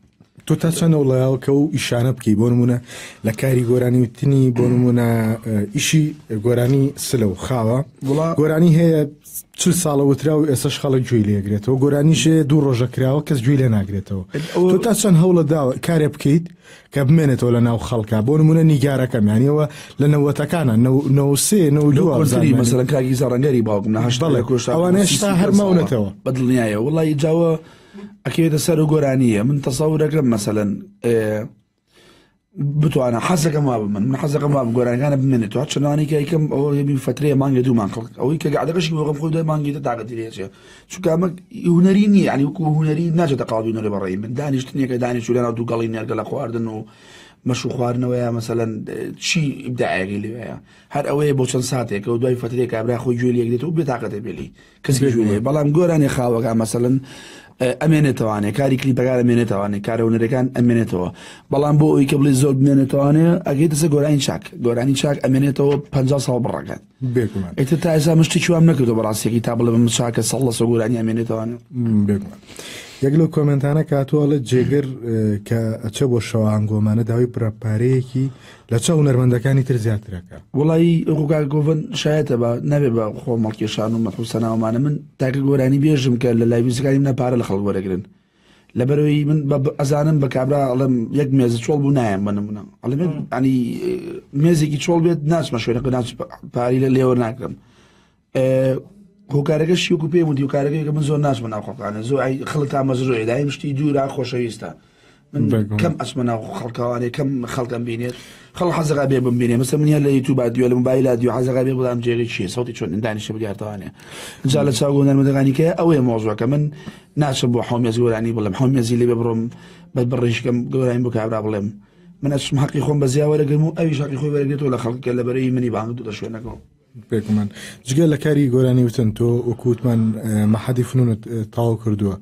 تۆ تا چەند وڵایەوە کە و ئیشانە بکەی بۆ نمونە لە کاری گۆرانی وتنی بۆ نمونە ئیشی گۆرانی سلە و خاوە گۆرانی هەیە 40 ساڵە وترا و ئێسش خەڵک گوێی لێگرێتەوە گۆرانیشێ 2 ڕۆژە کراوە کەس گوێی لێ ناگرێتەوە تۆ تا چەند هەوڵە داوە کارێ بکەیت کە بمێنێتەوە لە ناو خەڵکە بۆ نمونە نیگارەکەم یانیەوە لە نەوەتەکانە 93 92 مەسەلەن کاکی زەڕەنگەری باوکم ئەوانە هێشتا هەرماونەتەوە بەدڵنیایە وڵی جاوە ئەکەوێتە سەر و گۆرانیە من تەسەورەکەم مەسەلەن بتوانە حەزەکەم وا بم من حەزەکەم وا گۆرانەکانە بمێنێتەوە چەندانێکی ئەیکەم ئەوە هێبی فترەیە مانگە دوو مانگ ئەوەی کە گەعدەکەشی بۆ خۆی دوای مانگی تااقەتی لێچێ چونکە ئەمە هونەری نییە عنی وەکو هونەری ناچێتە قاڵی هونەری بەڕێی من دانیشتنیەکە دانیشت لەناو دوو گەڵی نێرگە لە خواردن و مەش و خواردنەوەیە مەسەلەن چی ئیبداعێکی لێوەیە هەر ئەوەیە بۆ چەند ساتێکە و دوای فترێک کابرا خۆی گوێ لێگرێت و بێتاقەتە بێلی کەسی گوێ بەڵام گۆرانی خاوەکە مەسەلەن ئەمێنێتەوانێ کاری کلیپەکان ئەمێنێتەوانێ کارە هونەرەکان ئەمێنێتەوە بەڵام بۆ ئەوی کە بڵێ زۆر بمێنێتەوانێ ئەگەیتە سەر گۆرانی چاک ئەمێنێتەوە 50 ساڵ بڕەکەن ئێتر تا ئێستا مشتێکی وام نەکردەوە بەڕاستێکی تا بڵێ بم چاکە سەڵ لە سەر گۆرانی ئەمێنێتەوانێ یەک لەو کۆمنتانە کاتووەڵە جێگر کە ئەچە بۆ شەوە ئەنگۆمانە داوای پرەپارەیەکی لە چە هونەرمەندەکانی تر زیاترەکە وڵی ڕووگا گۆڤن شایەتە بە نەبێ بە خۆ مەڵکێشان و مەحوسەناومانە من تاکە گۆرانی بێژم کە لە لایویزەکانی منە پارە لە خەڵک وەرەگرن لەبەرەوەی من ئەزانم بە کابرا ئەڵم یەک مێز چۆڵ بوو نایەم بە نمونە ئەڵێ ئەنی مێزێکی چۆڵ بێت ناچمە شوێنەکە ناچ پاری لە لێوە ناکەم هۆکارەکە شیوک و پێم وتی و کارەکەی کە من زۆر ناچمە ناو خەڵکانە زۆر خەڵک تا مەزرۆی دایم شتی دوورا خۆشەویستە من کەم ئەچمە ناو خەڵکەوانێ کەم خەڵکەم بینێت خەڵ حەزەکە بێ بمبینێ مەسە منە لە یوتیوب دیوە لە موبایلا دیو حەزەکە بێ بڵام جێری چیە سەوتی چۆن دانیشە بدیارتەوانێ جا لە چاو هونەرمەندەکانی کە ئەوەیە مۆزوعەکە من ناچم بۆ حەومێز گۆرانی بڵێم حەومێزی لێ بڕۆم بە بڕێژکەم گۆرانی بۆ کابرا بڵێم من ئەچم حەقی خۆم بەزیا وەرەگرم و ئەویش حەقی خۆی وەرەگرێتەوە لە خەڵکە لەبەرەوەی منی بانگ دوو شوێنەکەەوە پێکمان جگە لە کاری گۆرانی وتن تۆ وەکووتمان مەحەدی فنونت تاو کردووە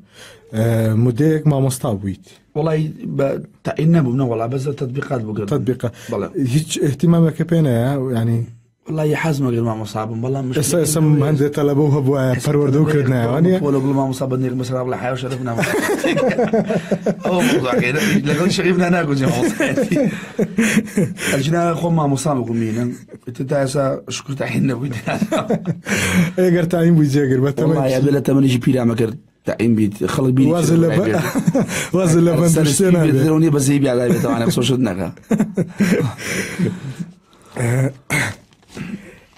مدەیەک مامۆستا بوویت وڵی بە تاعین نەبووم نەوەڵا بەزە تەطبیقات بگرن تەطبیقە هیچ احتیمامێکە پێ نایە ینی والله حەزمەگەر مامۆسابم بەڵام ئێستا هەندێک تەلەبە و هەبووە پەروەردە و کردنایوانە بۆ لە بڵ مامۆسا بەنێر مەسرا لە حیا شەرف نام لەگەڵ شەریفنا ناگوزێ ئەجنا خۆم مامۆسا بگومینن تا ئێستا شکر تاعین نەبووی ئەگەر تاعین بووی جێگر بە تەمەن لە تەمەنیشی پیرامە کرد تعین بیت خەڵک بینی وازە لە بەندشتێنی بەزەی بیادای بێتەوانە سۆشت نەکە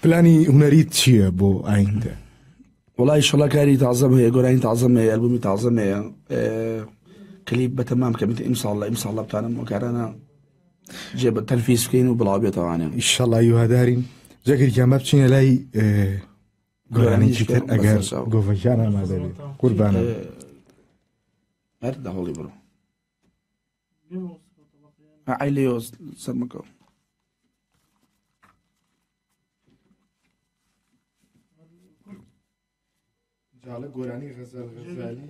پلانی هونەریت چییە بۆ ئایندە؟ وڵی شڵە کاری تازەم هەیە گۆرانی تازەم هەیە ئەلبومی تازەم هەیە کلیپ بەتەمام کە بێت ئیمساڵ بتانم وەکارانە جێ بە تەلفیز بکەین و بڵاو بێتەوانێ ئیشەڵڵا هیوادارین جەگەر گیامە بچینە لای گۆرانێکی تر ئەگەر گۆڤەژیان ئامادەبێت قوربانە هەر داهەڵی بڕۆ عای لێ سەرمەکە گۆرانی غەزالی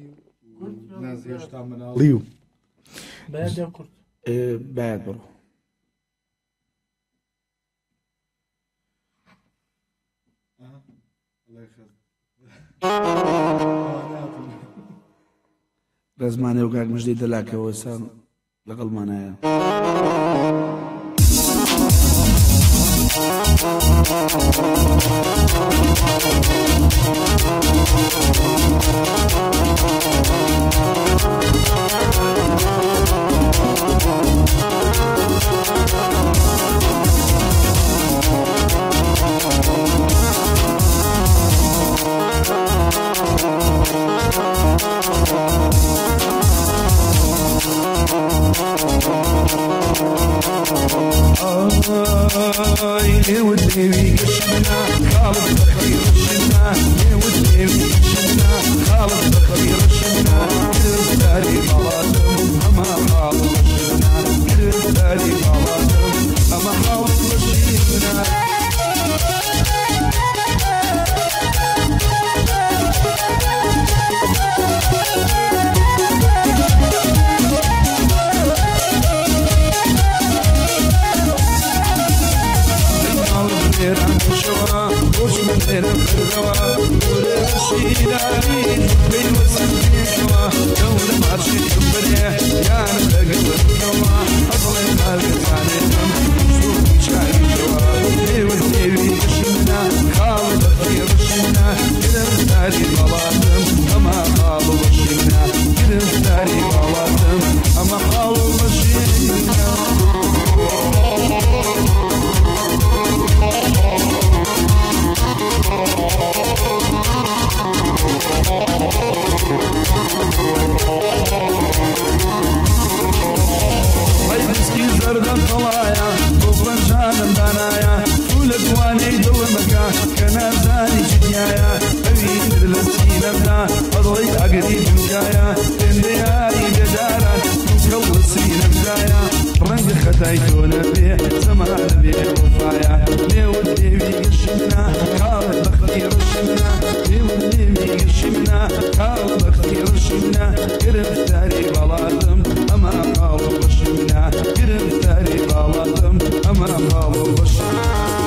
نازێشتا مناڵی و باید بڕۆ ڕێزمانێ و کاک مژدەی دەلاکەوە ئێستا لەگەڵمانایە ودني قشنا خالد بخير الشنا ودني قشنا خالد بخير الشنا كرتاري ملازم أما خالد الشنا كرتاري ملازم أما خالد الشنا وش من هنا بالهوا ورشيداني بين وسطي شوا دولة مارشي كبرية يا نبقى الكوا أضلي مالك عليهم شوفي شاي شوا والنبي يشمنا خالد خير الشمنا كده مستاري ملازم أما خالد الشمنا كده مستاري ملازم أما خالد الشمنا زردن طلايا بفرن جانم دانايا طول اقواني دو مكان كان زاني جديايا اوين للسينا بنا اضغي اقدي بمجايا اندياري بدارا مكول السينا بجايا رنق ختايتونا بيه زمان بيه وفايا ليو الديبي قشمنا خالد بختي رشمنا ليو الديبي قشمنا خالد بختي رشمنا قرب تاري بلادم اما خالد رشمنا قرب تاري بلادم اما خالد رشمنا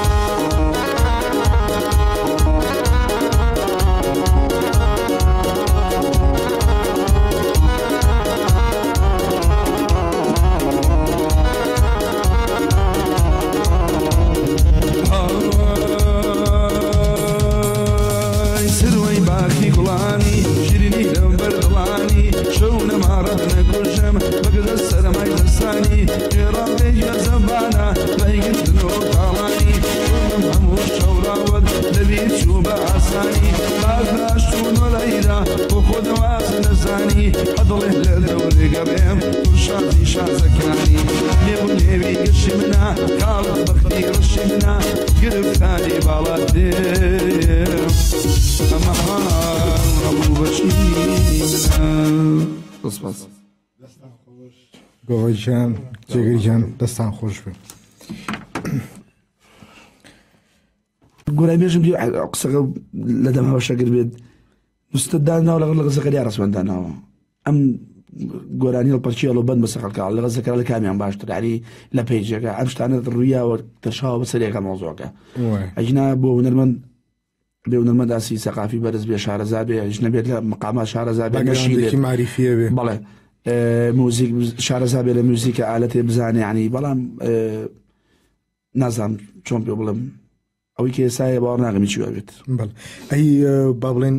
گۆڤەژیان جێگەریجان دەستان خۆش بێ گۆرای بێژم قسەکە لە دەمەوە شەگر بێت مستداناوە لەگەڵ لە غەزەکەری ڕسمەنداناوە ئەم گۆرانی هەڵپەرچی هەڵۆ بەند بە سەقەکە لە غەزەکە لە کامیان باشتر علی لە پێیجەکە ئەم شتانە ڕوویاوە دەرشاوە بەسەرێکە مۆزۆکە ئەجنا بۆ هونەرمەند بێ هونەرمەنداسی سەقافی بەرز بێ شارەزا بێ ئەجنە بێت لە مقامات شارەزا بێ بەگەشتێکی معریفیە بێ بەڵێ موزیک شارەزا بێ لە موزیکە ئالەتێ بزانێ ینی بەڵام نازانم چۆن پێ بڵێم ئەوەی کە ئێسایە باوەڕ ناکەمی چی بێت ئەی با بڵێن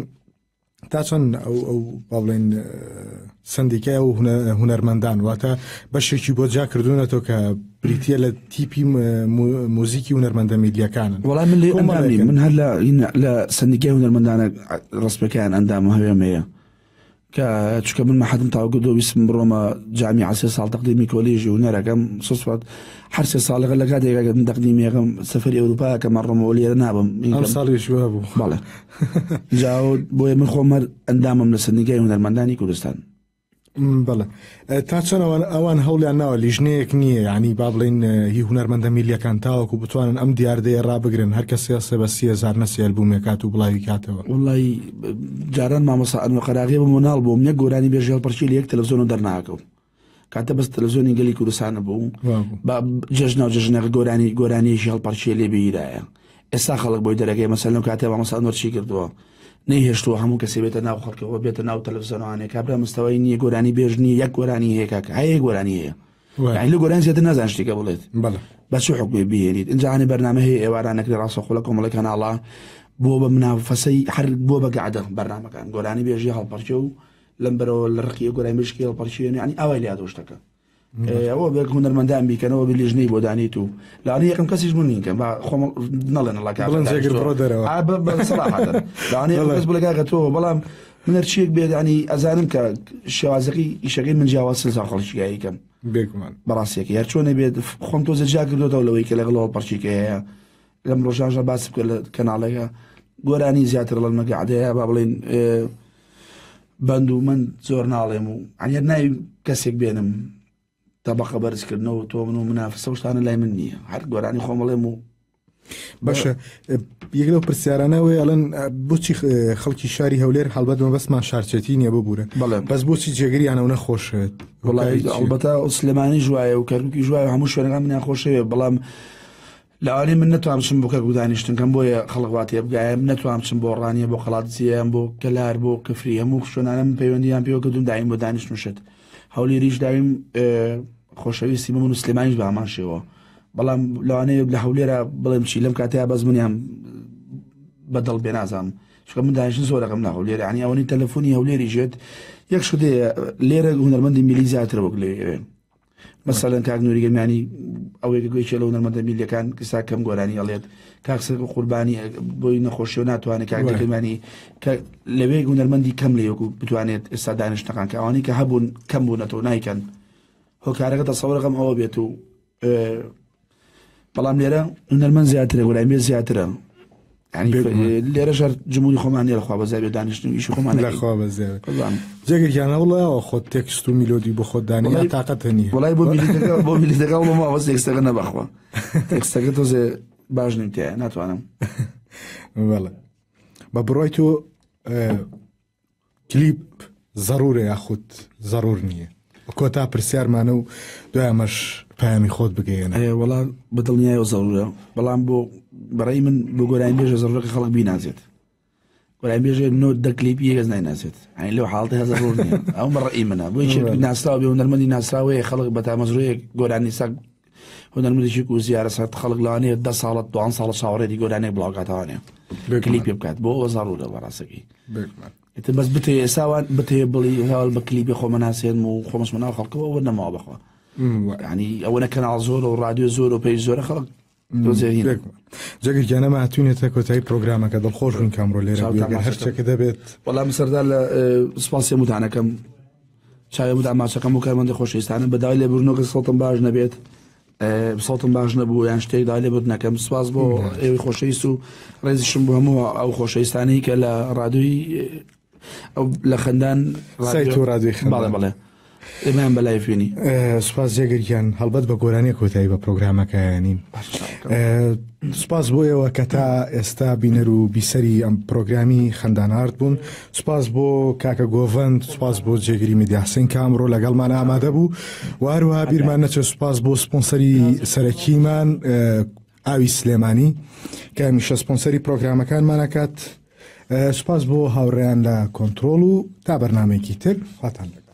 تا چەند ئەو با بڵێن سندیکای و هونەرمەندان واتە بەشێکی بۆ جا کردوونەتەوە کە بریتە لە تیپی موزیکی هونەرمەندە میدیەکانن وەڵام من لێ ئەندامی من هەر لە سندیکای هونەرمەندانە ڕسپەکەیان ئەندام هەوێم هەیە چکە من مەحەدم تاوگدۆ ویسم بڕۆمە جامی عسێ ساڵ تەقدیمی کۆلیژی و نەرەکەم سوسوات هەر سێ ساڵەکە لە کاتێکەکە من تەقدیمیەکەم سەفەری ئەوروپا کە مەڕۆمەوە لێرە نابم ئەم ساڵیش بوو بەڵێ جاوت بۆیە من خۆمە ئەندامم لە سندیگای هونەرمەندانی کوردستان بەڵێ تا چەنەوە ئەوان هەوڵیان ناوە لیژنەیەک نییە ینی با بڵێن هی هونەرمەندە میلیەکان تاوەکو بتوانن ئەم دیاردەیە ڕابگرن هەر کەسێ بە 30,000 نەسیێل بوومێ کات و بڵاوی کاتەوە وڵی جاران مامۆستا ئەنوەقەراغی بە مناڵ بووم یەک گۆرانی بێژێڵ پەرچی لە یەک تەلەڤیزۆن و دەرناکەوت کاتە بەس تەلەڤیزۆنی گەلی کوردستانە بوو جەژنا و جەژنەکە گۆرانی ژێڵ پەرچی لێ بیرایە ئێستا خەڵک بۆی دەرەکەی مەسەلەن کاتێ مامۆستا ئەنوەر کردووە نەیهێشتووە هەموو کەسێ بێتە ناو خەڵکەوە بێتە ناو تەلەڤیزۆنوانێک کابرا مستەوای نییە گۆرانی بێژ نیە یەک گۆرانی هەیە کاکە هەیە گۆرانی هەیە لە گۆرانی زیاتر نازان شتێکە بڵێت بە چ حکوێ بهێنیت اینجاانی بەرنامە هەیە ئێوارانەکری ڕاستەخۆ لە کۆمەڵی کەناڵا بۆ بە منافەسەی هەر بۆ بە گەعدە بەرنامەکان گۆرانی بێژی هەڵپەرچە و لەم بەرەوە لە ڕقیە گۆرانی بێژکی هەڵپەرچێنی ینی ئەوای لیا دۆشتەکە ئەوە بێک هونەرمەندان بیکەنەوە بلیژنەی بۆ دانیت و لاانی یەکەم کەسیش من نیکەم بە خۆم نەڵێن لاکەس بڵێکاکە تۆ بەڵام من هەرچیەک بێت ینی ئەزانم کە شێوازەکەی ئیشەکەی من جیاواز سزا خەڵکیگاییکەم بەڕاستیەکە هەر چۆنە بێت خۆم تۆزە جا کردوتەوە لەوەی کە لەگەڵەوە پەرچیکە هەیە لەم ڕۆژانژە باس بکە لە کەناڵەکە گۆرانی زیاتر لە مەگەعدەیە با بڵێن بەند و من زۆر ناڵێم و ئەنیەر ناوی کەسێک بێنم تەبەقە بەرزکردنەوە تۆ من و منافسە و شتانە لای من نییە هەر گۆرانی خۆمەڵێم و باشە یەک لەو پرسیارانەوەی ئەڵەن بۆچی خەڵکی شاری هەولێر هەڵبەت مەبەستمان شارچێتی نییە ببوورە بەس بۆچی جێگریانەوە نەخۆشێت ئەڵبەتە سلێمانی ژوایە و کەرکووکی ژوای هەموو شوێنەکان منیان خۆشەوێ بەڵام لەوانەیە من نەتوانم بچم بۆ کەرکوو دانیشتنکەم بۆیە خەڵک واتێ بگایە من نەتوانم بچم بۆ ڕانیە بۆ قەڵاتزیەیان بۆ کەلار بۆ کەفری هەموو شوێنانە من پەیوەندیان پێوە کردوم دایم بۆ دانیشتنوشت هەولێریش داویم خۆشەویستی من و سلێمانیش بە هەمان شێوە بەڵام لەوانەیە لە هەولێرە بڵێم چی لەم کاتەیە بەس منیان بەدڵ بێ نازانم چکە من دانیشتن زۆرەکەم لە هەولێر ینی ئەوەی تەلەفۆنی هەولێری ژێت یەک شتەیە لێرە هونەرمەندی میلی زیاتر وەک لێوێ مەسەلەن کاک نووری گەرمانی ئەوەیە گوێی لە هونەرمەندە میلیەکان کەسا کەم گۆرانی ئەڵێت کاکسەر قوربانی بۆی نەخۆشی و ناتوانێت کاک گەرمانی کە لەوێ هونەرمەندی کەم لێ وەکو بتوانێت ئێستا دانیشتەکان کە ئەوانەی کە هەبوون کەم بوونەتەوە نایکەن هۆکارەکە تەسەوڕەکەم ئەوە بێت و بەڵام لێرە هونەرمەند زیاترە گۆرانی بێ زیاترە لێرە ژەر جمهوری خۆمان لێرە خوا بەزای بێ دانیشتن ئیشی خۆمان لەخوا بەزای جێگەریانە وڵایەوە خۆت تێکست و میلۆدی بۆ خۆت دانیا تااقەتە نیە وڵای بۆ میلیتەکە بۆ ماوەست تێکستەکە نەبەخوا تێکستەکە تۆزێ باش نیم ناتوانم بەڵێ بە بڕای تۆ کلیپ ضرورە یاخود ضرور نییە کۆتا پرسیارمانە و دوایمەش پامی خۆت بگەێنە وەڵام بەدڵنیایەوە زەڕورە بەڵام بۆ بەڕێی من بۆ گۆرانی بێژە زەڕورەکە خەڵک بینازێت گۆرانی بێژێ نۆ دەکلیپی هێز نایناسێت ئەین لەو حاڵەتە هەزە ڕۆژ نییە ئەو بەڕێی منە بۆی ناسراوە بێ هونەرمەندی ناسراوەیە خەڵک بە تامەزرۆیەک گۆرانی ساک هونەرمەندێکی و زیارە سەر خەڵک لەوانەیە 10 ساڵ 2 ساڵ چاوەڕێتی گۆرانێک بڵاوکاتوانێ کلیپی بکات بۆ ئەوە زەڕورە بەڕاستەکەی بەس بتێ ئێساوان بتێ بڵی هەواڵ بە کلیپی خۆمە ناسێن و خۆمەسمە ناو خەڵکەوە وە نەماوە بخوا ینی ئەوەنە کەناڵ زۆر و رادیۆ زۆر و پێی زۆرە خەڵک جەگەرگیانە هاتوونێتە کۆتایی پرۆگرامەکە دڵخۆش بووین کامڕۆ لێرە هەرچێکە دەبێت وەڵام سەردا لە سوپاسی متانەکەم چاوی ماماچەکەم و کارمەندی خۆشەویستانە بەداوای لێبوورنەوە کە سەڵتم باش نەبێت سەڵتم باش نەبوو یان شتێک داوای لێبوورنەکەم سوپاس بۆ ئێوەی خۆشەویست و ڕێزیشم بۆ هەموو ئەو خۆشەویستانەی کە لە ڕادیۆی ئەو لە خەندان سایت و ڕادیۆی خەندان بەڵێ ئێمەیان بەلای فێنی سوپاس جێگەریان هەڵبەت بە گۆرانی کۆتایی بە پرۆگرامەکەیانین سوپاس بۆ ئێوە کە تا ئێستا بینەر و بیسەری ئەم پرۆگرامی خەندانارد بوون سوپاس بۆ کاکە گۆڤەند سوپاس بۆ جێگیری میدیاسین کامڕۆ لەگەڵمان ئامادە بوو و هەروەها بیرمان نەچێت سوپاس بۆ سپۆنسەری سەرەکیمان ئاوی سلێمانی کە هەمیشە سپۆنسەری پرۆگرامەکانمانەکات سوپاس بۆ هاوڕێیان لە کۆنترۆڵ و تا بەرنامەیەکی تر خواتان لەگەڵ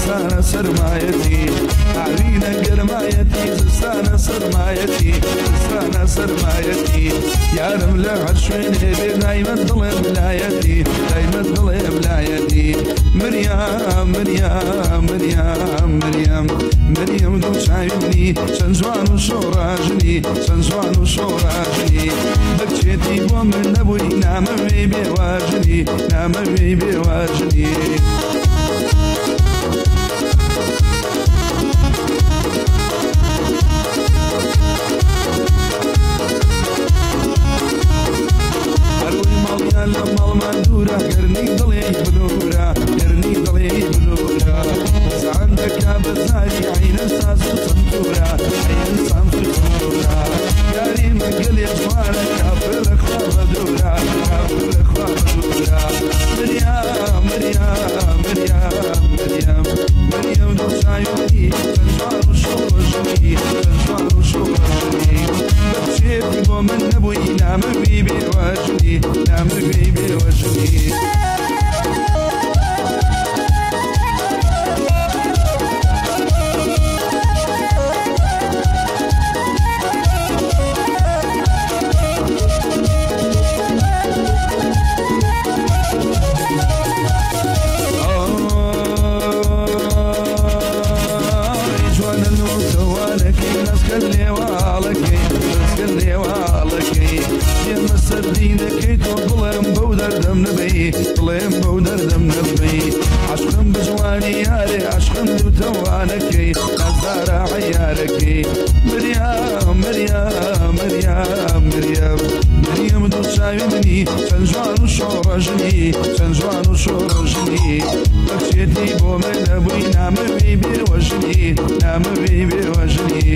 زستانە سەرمایەتی ئاوینە گەرمایەتی زستانە سەرمایەتی زستانە سەرمایەتی یارم لە هەر شوێنێ بێ دایمەت دڵێ ملایەتی دایمەت دڵێ ملایەتی مریام مریام مریام مریام مریام دوو چاوی چەند جوان و شۆڕاژنی چەند جوان و شۆڕاژنی بەکچێتی بۆ من نەبووی نامەوێی بێواژنی نامەوێی بێواژنی هەروەی ماڵیان لە ماڵمان دوورە گەرنی دڵێ بلورە گەرنی دڵێ بلورە زان دەکا بەزاری عینە ساز و سنتورە عینە ساز و سنتورە یاری مەگەلێ جوانە کافر لە خوا بەدورە کافر لە خوا بەدورە مریام مریام مریام مریام مریام دڵ چاوی چەند جوان و شۆڕژنی چەند جوان و شۆڕژنی بەچێتی بۆ من نەبووی نامەوی بێواژنی نامەوی بێواژنی سردینەکەی تۆ بڵێم بەو دەردەم نەبەی بڵێم بەو دەردەم نەبەی عاشقم بجوانی یارێ عاشقم دووتەوانەکەی نازدارە عەیارەکەی مریام مریام مریام مریام مریام دوو چاوی منی چەند جوان و شۆڕەژنی چەند جوان و شۆڕەژنی بەچێتی بۆ من نەبووی نامەوێی بێوەژنی نامەوێی بێوەژنی